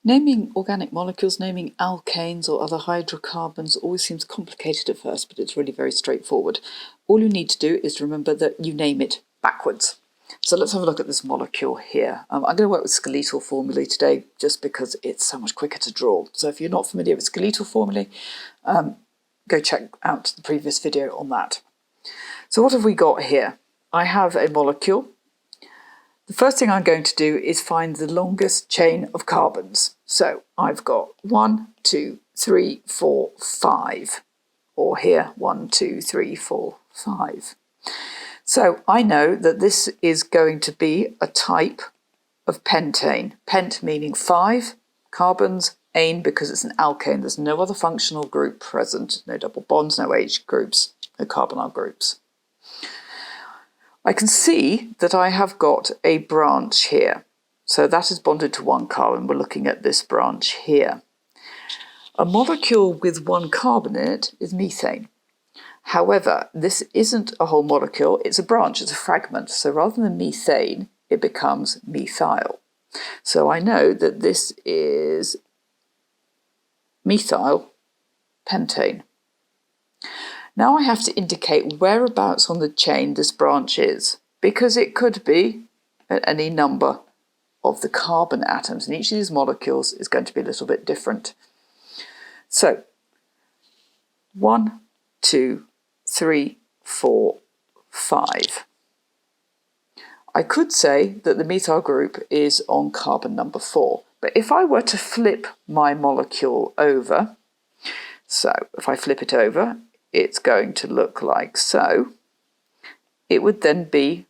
Naming organic molecules, naming alkanes or other hydrocarbons always seems complicated at first, but it's really very straightforward. All you need to do is remember that you name it backwards. So let's have a look at this molecule here. I'm going to work with skeletal formulae today just because it's so much quicker to draw. So if you're not familiar with skeletal formulae, go check out the previous video on that. So what have we got here? I have a molecule. The first thing I'm going to do is find the longest chain of carbons. So I've got 1, 2, 3, 4, 5. Or here, 1, 2, 3, 4, 5. So I know that this is going to be a type of pentane. Pent meaning 5 carbons, ane because it's an alkane. There's no other functional group present. No double bonds, no H groups, no carbonyl groups. I can see that I have got a branch here. So that is bonded to one carbon. We're looking at this branch here. A molecule with one carbon in it is methane. However, this isn't a whole molecule, it's a branch, it's a fragment. So rather than methane, it becomes methyl. So I know that this is methyl pentane. Now I have to indicate whereabouts on the chain this branch is, because it could be at any number of the carbon atoms, and each of these molecules is going to be a little bit different. So 1, 2, 3, 4, 5. I could say that the methyl group is on carbon number 4, but if I were to flip my molecule over, so if I flip it over, it's going to look like so. It would then be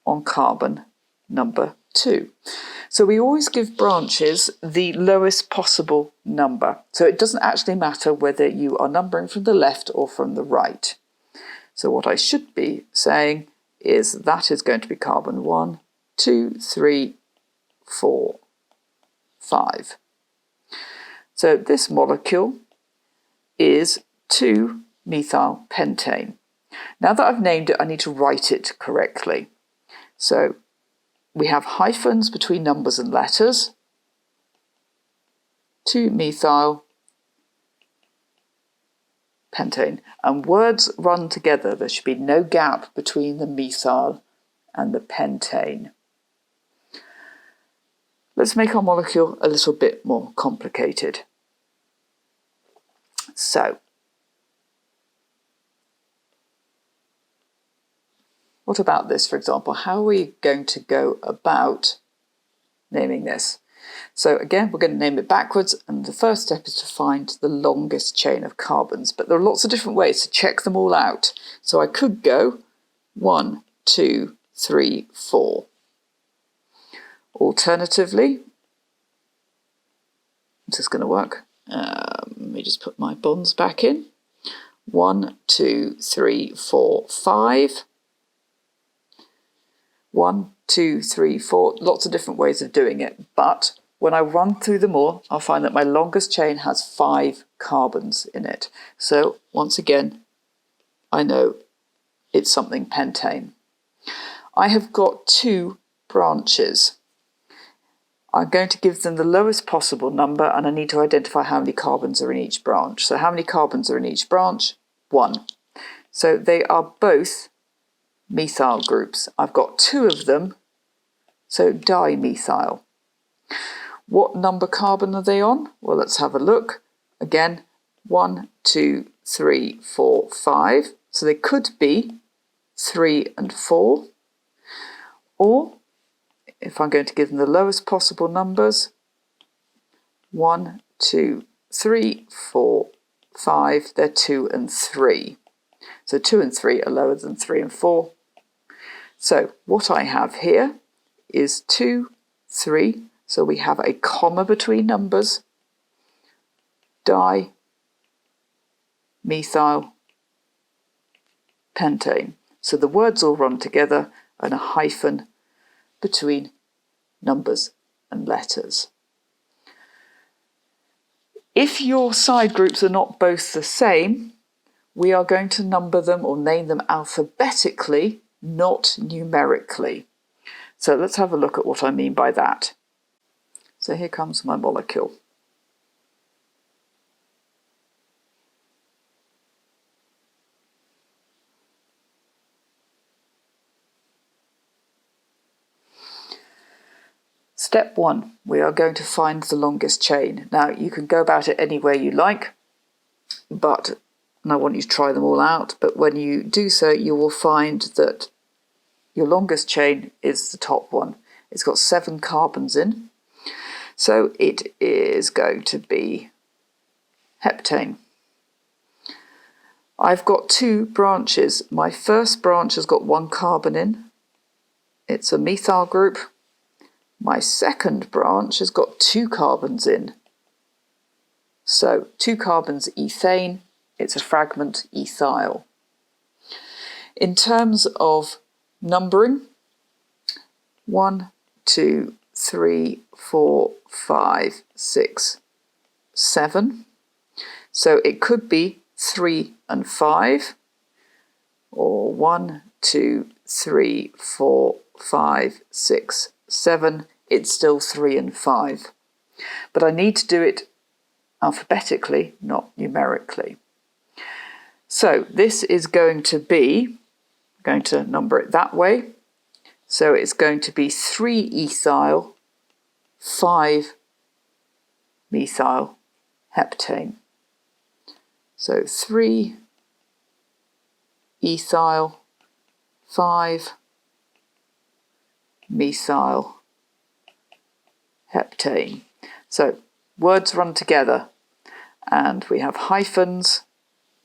on carbon number 2. So we always give branches the lowest possible number. So it doesn't actually matter whether you are numbering from the left or from the right. So what I should be saying is that is going to be carbon 1, 2, 3, 4, 5. So this molecule is 2-methyl pentane. Now that I've named it, I need to write it correctly. So we have hyphens between numbers and letters. 2-methyl pentane. And words run together. There should be no gap between the methyl and the pentane. Let's make our molecule a little bit more complicated. So, what about this, for example? How are we going to go about naming this? So again, we're going to name it backwards, and the first step is to find the longest chain of carbons. But there are lots of different ways to check them all out. So I could go 1, 2, 3, 4. Alternatively, is this going to work? Let me just put my bonds back in. 1, 2, 3, 4, 5. 1, 2, 3, 4, lots of different ways of doing it, but when I run through them all, I'll find that my longest chain has 5 carbons in it. So once again, I know it's something pentane. I have got 2 branches. I'm going to give them the lowest possible number, and I need to identify how many carbons are in each branch. So how many carbons are in each branch? 1. So they are both methyl groups. I've got 2 of them, so dimethyl. What number carbon are they on? Well, let's have a look. Again, 1, 2, 3, 4, 5. So they could be 3 and 4. Or, if I'm going to give them the lowest possible numbers, 1, 2, 3, 4, 5, they're 2 and 3. So 2 and 3 are lower than 3 and 4. So what I have here is 2, 3, so we have a comma between numbers, dimethyl pentane. So the words all run together and a hyphen between numbers and letters. If your side groups are not both the same, we are going to number them or name them alphabetically, not numerically. So let's have a look at what I mean by that. So So here comes my molecule. Step 1, we are going to find the longest chain. Now you can go about it any way you like, and I want you to try them all out, but when you do so you will find that your longest chain is the top one. It's got 7 carbons in, so it is going to be heptane. I've got 2 branches. My first branch has got 1 carbon in. It's a methyl group. My second branch has got 2 carbons in. So 2 carbons ethane, it's a fragment ethyl. In terms of numbering, 1, 2, 3, 4, 5, 6, 7. So it could be 3 and 5, or 1, 2, 3, 4, 5, 6, 7. It's still 3 and 5. But I need to do it alphabetically, not numerically. So this is going to be, I'm going to number it that way. So it's going to be 3 ethyl, 5 methyl heptane. So 3 ethyl, 5 methyl heptane. So words run together and we have hyphens,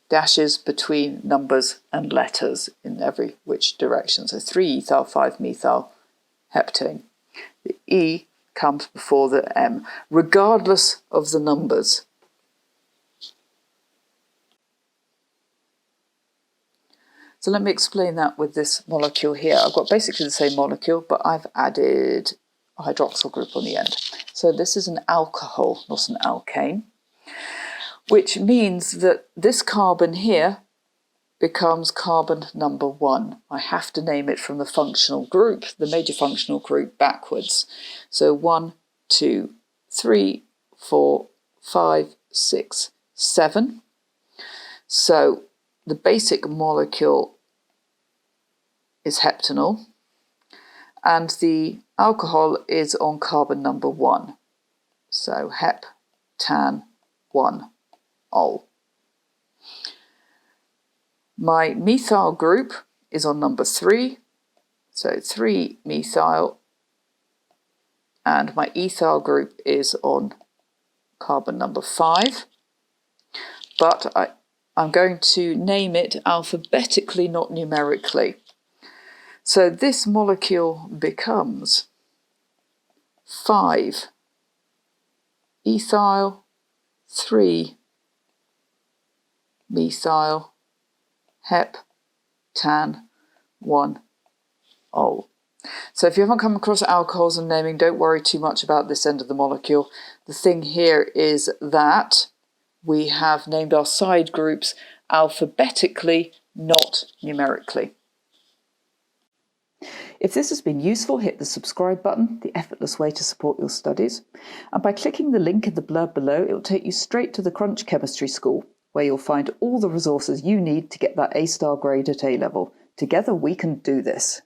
dashes between numbers and letters in every which direction. So 3 ethyl, 5 methyl heptane. The E comes before the M, regardless of the numbers. So let me explain that with this molecule here. I've got basically the same molecule, but I've added a hydroxyl group on the end. So this is an alcohol, not an alkane, which means that this carbon here becomes carbon number 1. I have to name it from the functional group, the major functional group, backwards. So 1, 2, 3, 4, 5, 6, 7. So the basic molecule is heptanol, and the alcohol is on carbon number 1. So hep-tan-1-ol. My methyl group is on number 3, so 3-methyl, and my ethyl group is on carbon number 5, but I'm going to name it alphabetically, not numerically. So this molecule becomes 5 ethyl, 3 methyl, hep-tan-1-ol. So if you haven't come across alcohols and naming, don't worry too much about this end of the molecule. The thing here is that we have named our side groups alphabetically, not numerically. If this has been useful, hit the subscribe button, the effortless way to support your studies. And by clicking the link in the blurb below, it will take you straight to the Crunch Chemistry School, where you'll find all the resources you need to get that A-star grade at A-level. Together we can do this.